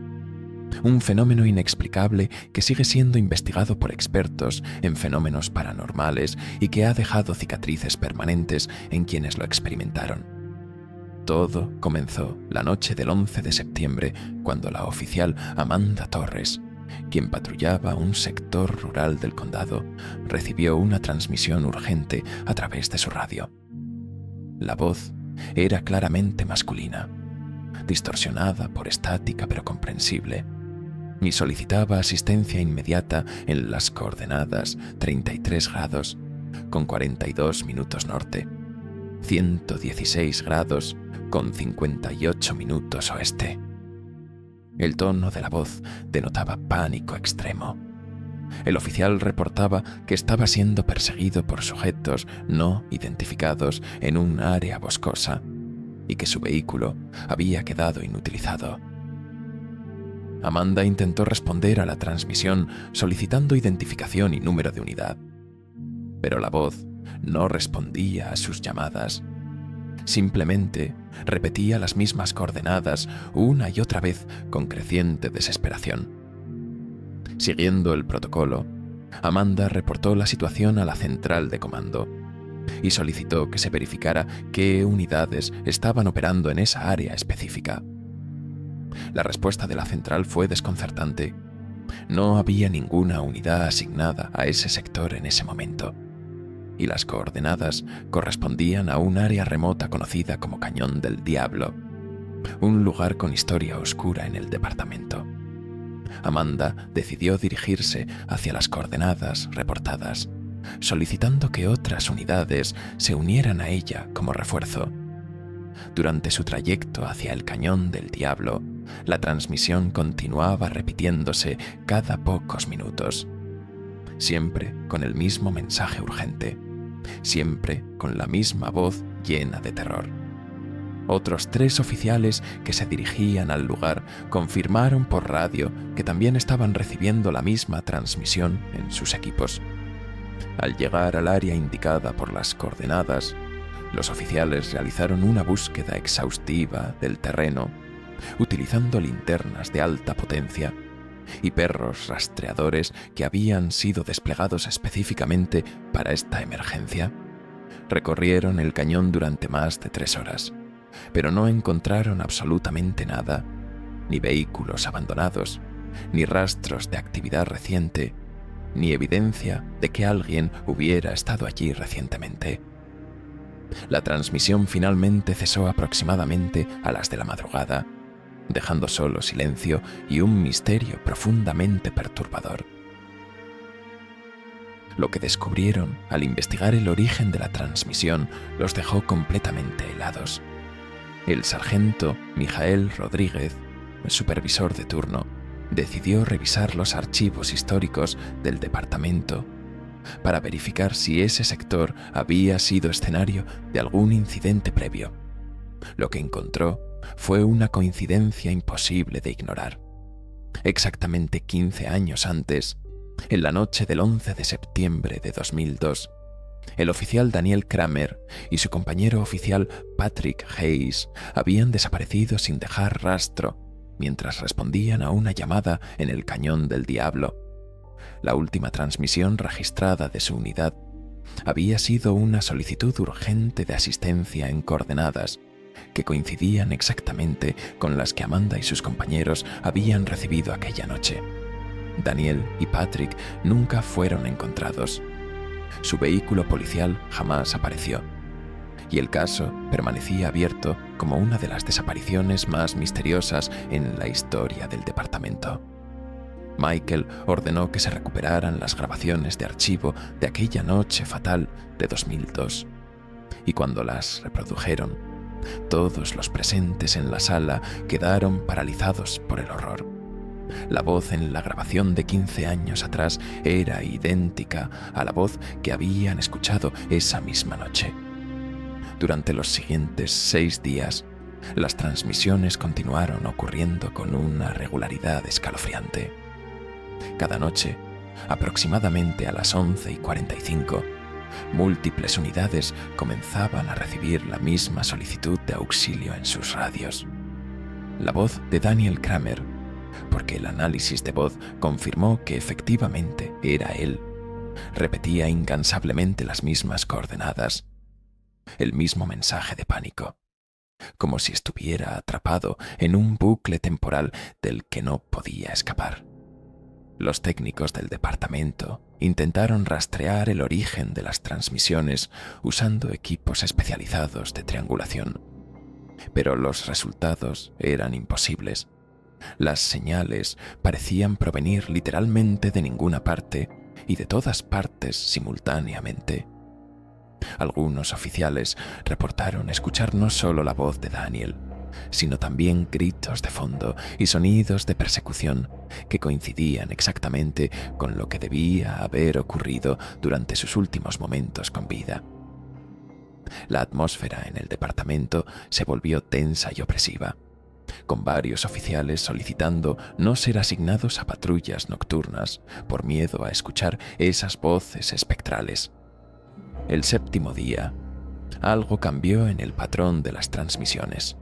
Un fenómeno inexplicable que sigue siendo investigado por expertos en fenómenos paranormales y que ha dejado cicatrices permanentes en quienes lo experimentaron. Todo comenzó la noche del 11 de septiembre cuando la oficial Amanda Torres, quien patrullaba un sector rural del condado, recibió una transmisión urgente a través de su radio. La voz era claramente masculina, distorsionada por estática pero comprensible, y solicitaba asistencia inmediata en las coordenadas 33 grados con 42 minutos norte, 116 grados con 58 minutos oeste. El tono de la voz denotaba pánico extremo. El oficial reportaba que estaba siendo perseguido por sujetos no identificados en un área boscosa y que su vehículo había quedado inutilizado. Amanda intentó responder a la transmisión solicitando identificación y número de unidad, pero la voz no respondía a sus llamadas. Simplemente repetía las mismas coordenadas una y otra vez con creciente desesperación. Siguiendo el protocolo, Amanda reportó la situación a la central de comando y solicitó que se verificara qué unidades estaban operando en esa área específica. La respuesta de la central fue desconcertante. No había ninguna unidad asignada a ese sector en ese momento, y las coordenadas correspondían a un área remota conocida como Cañón del Diablo, un lugar con historia oscura en el departamento. Amanda decidió dirigirse hacia las coordenadas reportadas, solicitando que otras unidades se unieran a ella como refuerzo. Durante su trayecto hacia el Cañón del Diablo, la transmisión continuaba repitiéndose cada pocos minutos, siempre con el mismo mensaje urgente, siempre con la misma voz llena de terror. Otros 3 oficiales que se dirigían al lugar confirmaron por radio que también estaban recibiendo la misma transmisión en sus equipos. Al llegar al área indicada por las coordenadas, los oficiales realizaron una búsqueda exhaustiva del terreno, utilizando linternas de alta potencia y perros rastreadores que habían sido desplegados específicamente para esta emergencia. Recorrieron el cañón durante más de 3 horas, pero no encontraron absolutamente nada, ni vehículos abandonados, ni rastros de actividad reciente, ni evidencia de que alguien hubiera estado allí recientemente. La transmisión finalmente cesó aproximadamente a las de la madrugada, dejando solo silencio y un misterio profundamente perturbador. Lo que descubrieron al investigar el origen de la transmisión los dejó completamente helados. El sargento Mijael Rodríguez, el supervisor de turno, decidió revisar los archivos históricos del departamento para verificar si ese sector había sido escenario de algún incidente previo. Lo que encontró fue una coincidencia imposible de ignorar. Exactamente 15 años antes, en la noche del 11 de septiembre de 2002, el oficial Daniel Kramer y su compañero oficial Patrick Hayes habían desaparecido sin dejar rastro mientras respondían a una llamada en el Cañón del Diablo. La última transmisión registrada de su unidad había sido una solicitud urgente de asistencia en coordenadas que coincidían exactamente con las que Amanda y sus compañeros habían recibido aquella noche. Daniel y Patrick nunca fueron encontrados. Su vehículo policial jamás apareció, y el caso permanecía abierto como una de las desapariciones más misteriosas en la historia del departamento. Michael ordenó que se recuperaran las grabaciones de archivo de aquella noche fatal de 2002, y cuando las reprodujeron, todos los presentes en la sala quedaron paralizados por el horror. La voz en la grabación de 15 años atrás era idéntica a la voz que habían escuchado esa misma noche. Durante los siguientes 6 días, las transmisiones continuaron ocurriendo con una regularidad escalofriante. Cada noche, aproximadamente a las 11:45, múltiples unidades comenzaban a recibir la misma solicitud de auxilio en sus radios. La voz de Daniel Kramer, porque el análisis de voz confirmó que efectivamente era él, repetía incansablemente las mismas coordenadas, el mismo mensaje de pánico, como si estuviera atrapado en un bucle temporal del que no podía escapar. Los técnicos del departamento intentaron rastrear el origen de las transmisiones usando equipos especializados de triangulación, pero los resultados eran imposibles. Las señales parecían provenir literalmente de ninguna parte y de todas partes simultáneamente. Algunos oficiales reportaron escuchar no solo la voz de Daniel, sino también gritos de fondo y sonidos de persecución que coincidían exactamente con lo que debía haber ocurrido durante sus últimos momentos con vida. La atmósfera en el departamento se volvió tensa y opresiva, con varios oficiales solicitando no ser asignados a patrullas nocturnas por miedo a escuchar esas voces espectrales. El 7º día, algo cambió en el patrón de las transmisiones.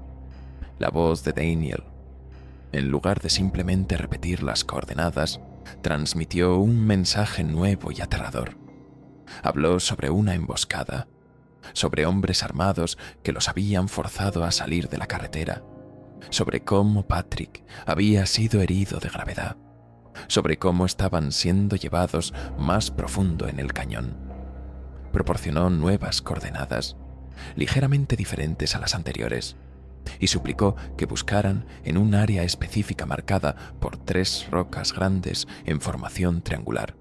La voz de Daniel, en lugar de simplemente repetir las coordenadas, transmitió un mensaje nuevo y aterrador. Habló sobre una emboscada, sobre hombres armados que los habían forzado a salir de la carretera, sobre cómo Patrick había sido herido de gravedad, sobre cómo estaban siendo llevados más profundo en el cañón. Proporcionó nuevas coordenadas, ligeramente diferentes a las anteriores, y suplicó que buscaran en un área específica marcada por 3 rocas grandes en formación triangular.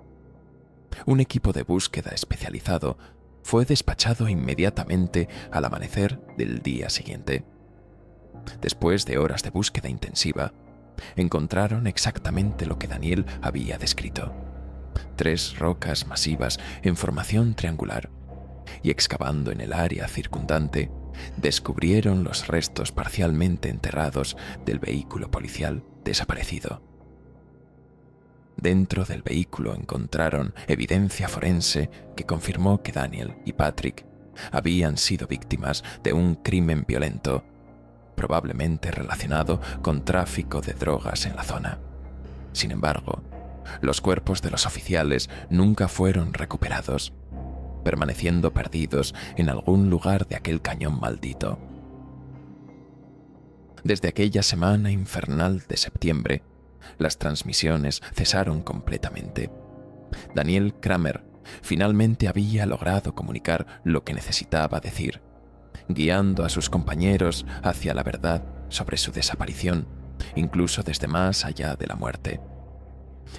Un equipo de búsqueda especializado fue despachado inmediatamente al amanecer del día siguiente. Después de horas de búsqueda intensiva, encontraron exactamente lo que Daniel había descrito: 3 rocas masivas en formación triangular, y excavando en el área circundante, descubrieron los restos parcialmente enterrados del vehículo policial desaparecido. Dentro del vehículo encontraron evidencia forense que confirmó que Daniel y Patrick habían sido víctimas de un crimen violento, probablemente relacionado con tráfico de drogas en la zona. Sin embargo, los cuerpos de los oficiales nunca fueron recuperados, permaneciendo perdidos en algún lugar de aquel cañón maldito. Desde aquella semana infernal de septiembre, las transmisiones cesaron completamente. Daniel Kramer finalmente había logrado comunicar lo que necesitaba decir, guiando a sus compañeros hacia la verdad sobre su desaparición, incluso desde más allá de la muerte.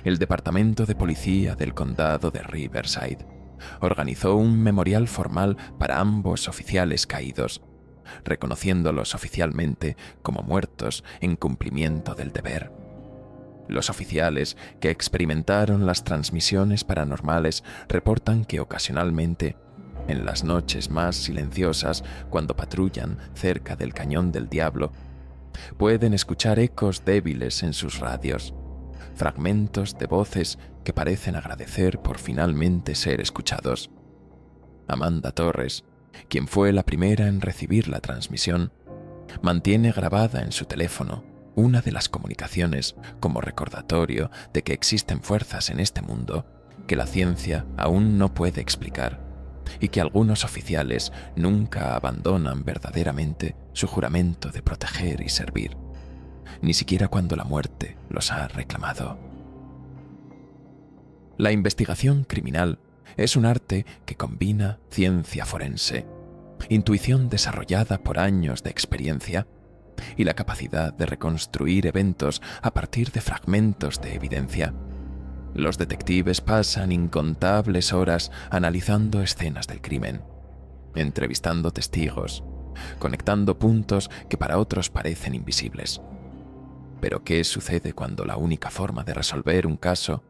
El Departamento de Policía del Condado de Riverside organizó un memorial formal para ambos oficiales caídos, reconociéndolos oficialmente como muertos en cumplimiento del deber. Los oficiales que experimentaron las transmisiones paranormales reportan que ocasionalmente, en las noches más silenciosas cuando patrullan cerca del Cañón del Diablo, pueden escuchar ecos débiles en sus radios, fragmentos de voces que parecen agradecer por finalmente ser escuchados. Amanda Torres, quien fue la primera en recibir la transmisión, mantiene grabada en su teléfono una de las comunicaciones como recordatorio de que existen fuerzas en este mundo que la ciencia aún no puede explicar y que algunos oficiales nunca abandonan verdaderamente su juramento de proteger y servir, ni siquiera cuando la muerte los ha reclamado. La investigación criminal es un arte que combina ciencia forense, intuición desarrollada por años de experiencia y la capacidad de reconstruir eventos a partir de fragmentos de evidencia. Los detectives pasan incontables horas analizando escenas del crimen, entrevistando testigos, conectando puntos que para otros parecen invisibles. Pero ¿qué sucede cuando la única forma de resolver un caso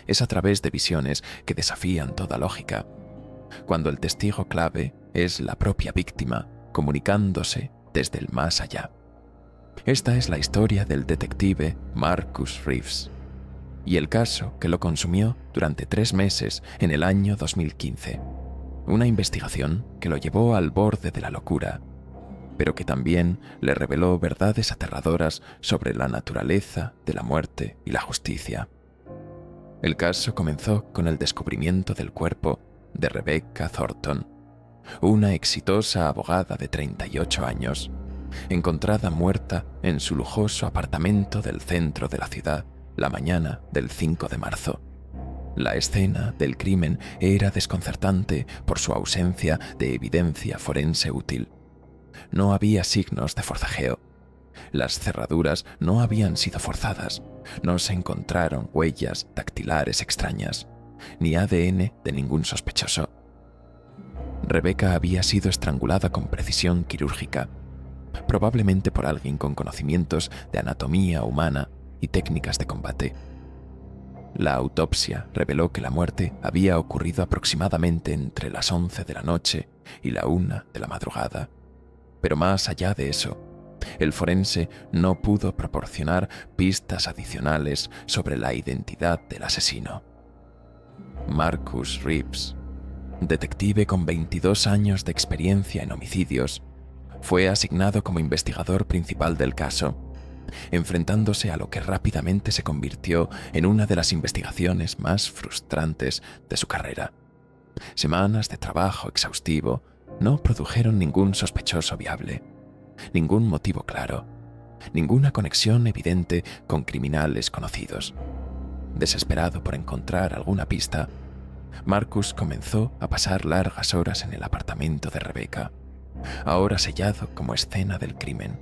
es a través de visiones que desafían toda lógica? Cuando el testigo clave es la propia víctima comunicándose desde el más allá. Esta es la historia del detective Marcus Reeves y el caso que lo consumió durante 3 meses en el año 2015. Una investigación que lo llevó al borde de la locura, pero que también le reveló verdades aterradoras sobre la naturaleza de la muerte y la justicia. El caso comenzó con el descubrimiento del cuerpo de Rebecca Thornton, una exitosa abogada de 38 años, encontrada muerta en su lujoso apartamento del centro de la ciudad la mañana del 5 de marzo. La escena del crimen era desconcertante por su ausencia de evidencia forense útil. No había signos de forcejeo. Las cerraduras no habían sido forzadas. No se encontraron huellas dactilares extrañas, ni ADN de ningún sospechoso. Rebecca había sido estrangulada con precisión quirúrgica, probablemente por alguien con conocimientos de anatomía humana y técnicas de combate. La autopsia reveló que la muerte había ocurrido aproximadamente entre las 11 de la noche y la 1 de la madrugada. Pero más allá de eso, el forense no pudo proporcionar pistas adicionales sobre la identidad del asesino. Marcus Reeves, detective con 22 años de experiencia en homicidios, fue asignado como investigador principal del caso, enfrentándose a lo que rápidamente se convirtió en una de las investigaciones más frustrantes de su carrera. Semanas de trabajo exhaustivo no produjeron ningún sospechoso viable, ningún motivo claro, ninguna conexión evidente con criminales conocidos. Desesperado por encontrar alguna pista, Marcus comenzó a pasar largas horas en el apartamento de Rebecca, ahora sellado como escena del crimen,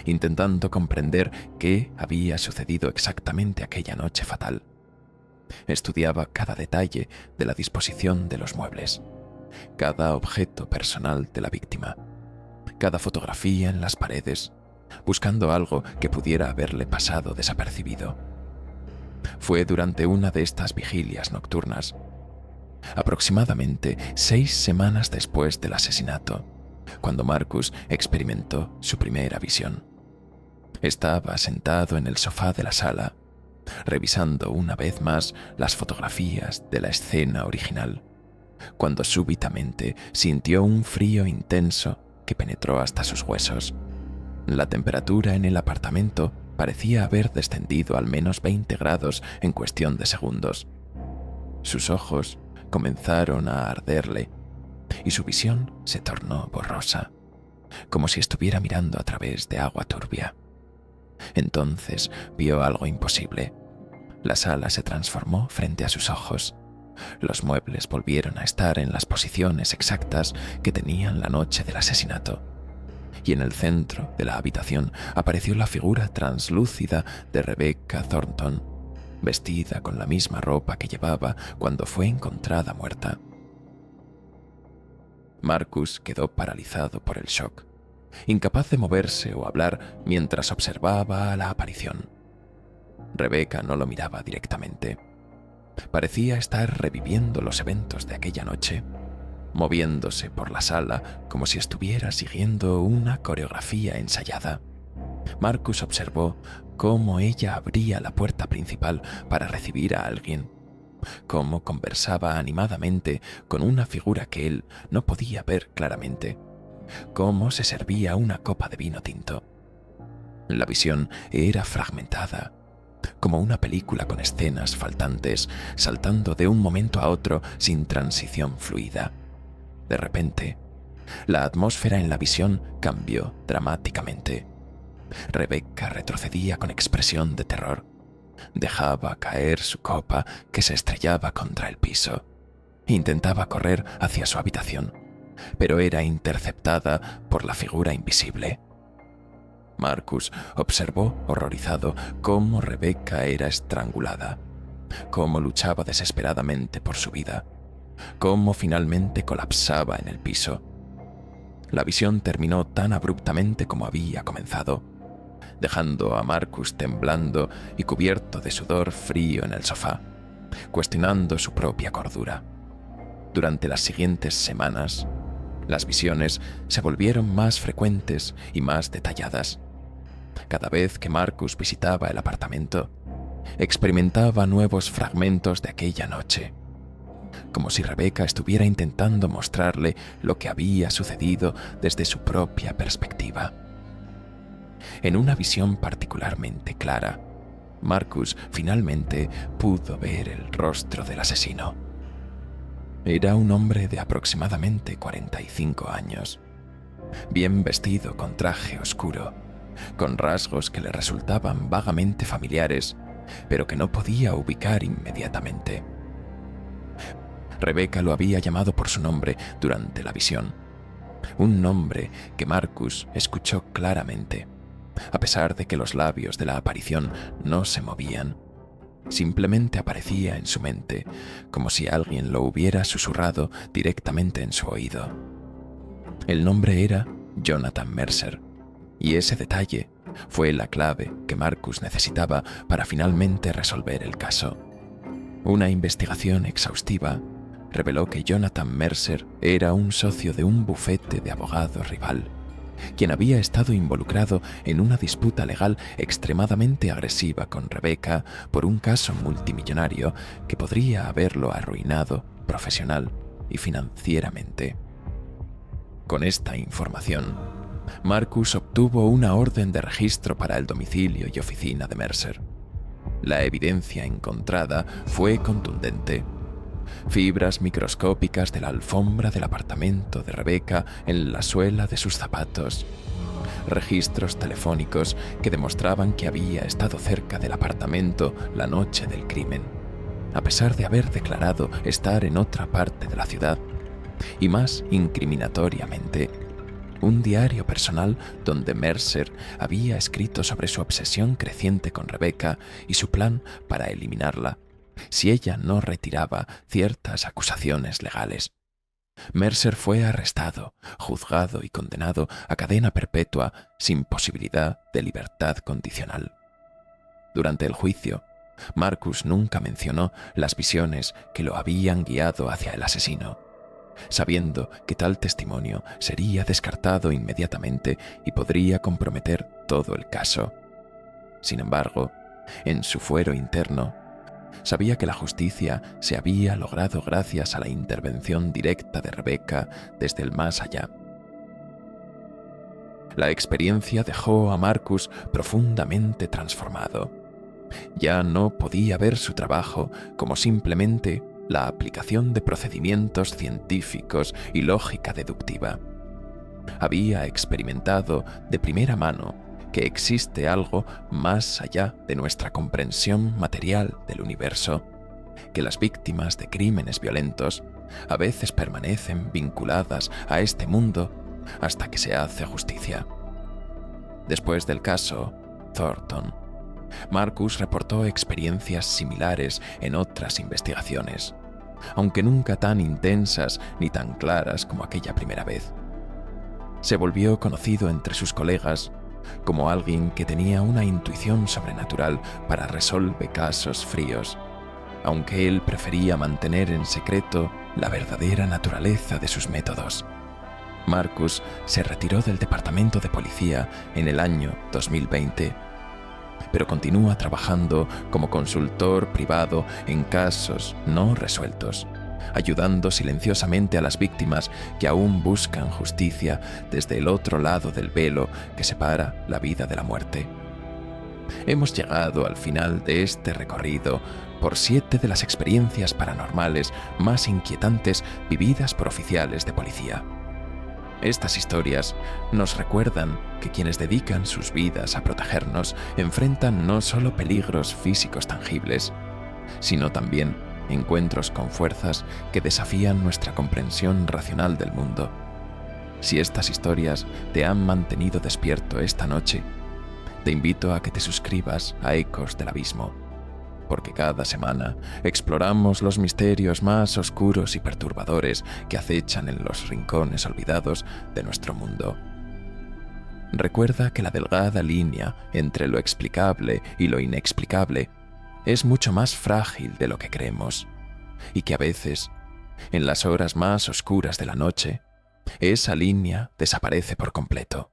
intentando comprender qué había sucedido exactamente aquella noche fatal. Estudiaba cada detalle de la disposición de los muebles, cada objeto personal de la víctima, cada fotografía en las paredes, buscando algo que pudiera haberle pasado desapercibido. Fue durante una de estas vigilias nocturnas, aproximadamente 6 semanas después del asesinato, cuando Marcus experimentó su primera visión. Estaba sentado en el sofá de la sala, revisando una vez más las fotografías de la escena original, cuando súbitamente sintió un frío intenso que penetró hasta sus huesos. La temperatura en el apartamento parecía haber descendido al menos 20 grados en cuestión de segundos. Sus ojos comenzaron a arderle y su visión se tornó borrosa, como si estuviera mirando a través de agua turbia. Entonces vio algo imposible. La sala se transformó frente a sus ojos. Los muebles volvieron a estar en las posiciones exactas que tenían la noche del asesinato. Y en el centro de la habitación apareció la figura translúcida de Rebecca Thornton, vestida con la misma ropa que llevaba cuando fue encontrada muerta. Marcus quedó paralizado por el shock, incapaz de moverse o hablar mientras observaba a la aparición. Rebecca no lo miraba directamente. Parecía estar reviviendo los eventos de aquella noche, moviéndose por la sala como si estuviera siguiendo una coreografía ensayada. Marcus observó cómo ella abría la puerta principal para recibir a alguien, cómo conversaba animadamente con una figura que él no podía ver claramente, cómo se servía una copa de vino tinto. La visión era fragmentada, como una película con escenas faltantes, saltando de un momento a otro sin transición fluida. De repente, la atmósfera en la visión cambió dramáticamente. Rebecca retrocedía con expresión de terror. Dejaba caer su copa que se estrellaba contra el piso. Intentaba correr hacia su habitación, pero era interceptada por la figura invisible. Marcus observó horrorizado cómo Rebecca era estrangulada, cómo luchaba desesperadamente por su vida, cómo finalmente colapsaba en el piso. La visión terminó tan abruptamente como había comenzado, dejando a Marcus temblando y cubierto de sudor frío en el sofá, cuestionando su propia cordura. Durante las siguientes semanas, las visiones se volvieron más frecuentes y más detalladas. Cada vez que Marcus visitaba el apartamento, experimentaba nuevos fragmentos de aquella noche, como si Rebecca estuviera intentando mostrarle lo que había sucedido desde su propia perspectiva. En una visión particularmente clara, Marcus finalmente pudo ver el rostro del asesino. Era un hombre de aproximadamente 45 años, bien vestido con traje oscuro, con rasgos que le resultaban vagamente familiares, pero que no podía ubicar inmediatamente. Rebecca lo había llamado por su nombre durante la visión, un nombre que Marcus escuchó claramente, a pesar de que los labios de la aparición no se movían. Simplemente aparecía en su mente, como si alguien lo hubiera susurrado directamente en su oído. El nombre era Jonathan Mercer, y ese detalle fue la clave que Marcus necesitaba para finalmente resolver el caso. Una investigación exhaustiva reveló que Jonathan Mercer era un socio de un bufete de abogados rival, quien había estado involucrado en una disputa legal extremadamente agresiva con Rebecca por un caso multimillonario que podría haberlo arruinado profesional y financieramente. Con esta información, Marcus obtuvo una orden de registro para el domicilio y oficina de Mercer. La evidencia encontrada fue contundente. Fibras microscópicas de la alfombra del apartamento de Rebecca en la suela de sus zapatos. Registros telefónicos que demostraban que había estado cerca del apartamento la noche del crimen, a pesar de haber declarado estar en otra parte de la ciudad. Y más incriminatoriamente, un diario personal donde Mercer había escrito sobre su obsesión creciente con Rebecca y su plan para eliminarla si ella no retiraba ciertas acusaciones legales. Mercer fue arrestado, juzgado y condenado a cadena perpetua sin posibilidad de libertad condicional. Durante el juicio, Marcus nunca mencionó las visiones que lo habían guiado hacia el asesino, sabiendo que tal testimonio sería descartado inmediatamente y podría comprometer todo el caso. Sin embargo, en su fuero interno, sabía que la justicia se había logrado gracias a la intervención directa de Rebecca desde el más allá. La experiencia dejó a Marcus profundamente transformado. Ya no podía ver su trabajo como simplemente la aplicación de procedimientos científicos y lógica deductiva. Había experimentado de primera mano que existe algo más allá de nuestra comprensión material del universo, que las víctimas de crímenes violentos a veces permanecen vinculadas a este mundo hasta que se hace justicia. Después del caso Thornton, Marcus reportó experiencias similares en otras investigaciones, aunque nunca tan intensas ni tan claras como aquella primera vez. Se volvió conocido entre sus colegas como alguien que tenía una intuición sobrenatural para resolver casos fríos, aunque él prefería mantener en secreto la verdadera naturaleza de sus métodos. Marcus se retiró del departamento de policía en el año 2020, pero continúa trabajando como consultor privado en casos no resueltos, ayudando silenciosamente a las víctimas que aún buscan justicia desde el otro lado del velo que separa la vida de la muerte. Hemos llegado al final de este recorrido por 7 de las experiencias paranormales más inquietantes vividas por oficiales de policía. Estas historias nos recuerdan que quienes dedican sus vidas a protegernos enfrentan no solo peligros físicos tangibles, sino también encuentros con fuerzas que desafían nuestra comprensión racional del mundo. Si estas historias te han mantenido despierto esta noche, te invito a que te suscribas a Ecos del Abismo, porque cada semana exploramos los misterios más oscuros y perturbadores que acechan en los rincones olvidados de nuestro mundo. Recuerda que la delgada línea entre lo explicable y lo inexplicable es mucho más frágil de lo que creemos, y que a veces, en las horas más oscuras de la noche, esa línea desaparece por completo.